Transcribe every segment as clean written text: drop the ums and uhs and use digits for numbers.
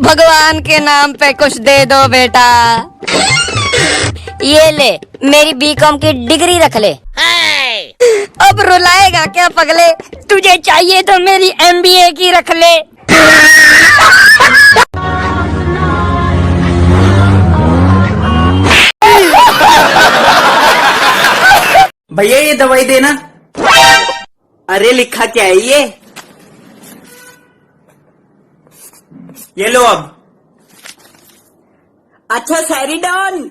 भगवान के नाम पे कुछ दे दो बेटा। ये ले मेरी बीकॉम की डिग्री रख ले। अब रुलाएगा क्या पगले, तुझे चाहिए तो मेरी एमबीए की रख ले। भैया ये दवाई देना। अरे लिखा क्या है ये लो अब। अच्छा सैरिडॉन।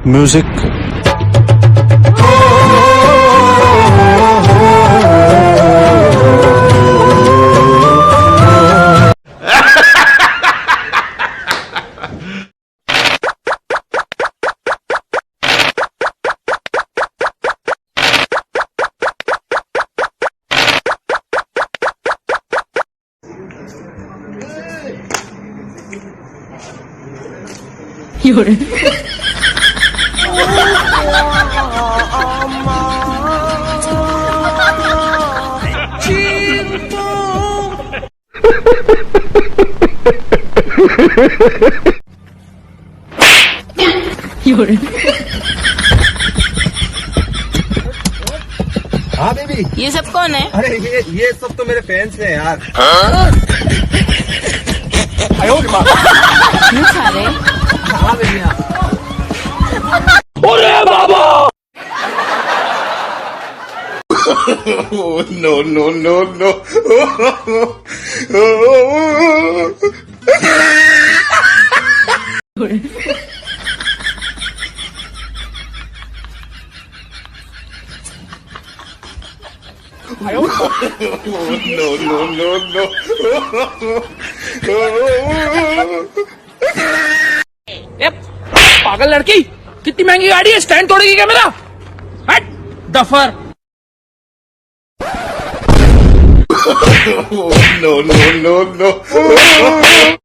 म्यूजिक। हाँ बेबी, ये सब कौन है? अरे ये सब तो मेरे फैंस हैं यार। सारे हाँ बेबी हाँ। अरे बाबा। No no no no. No no no no. पागल लड़की, कितनी महंगी गाड़ी है, स्टैंड तोड़ेगी क्या मेरा? हट दफर। No no no no.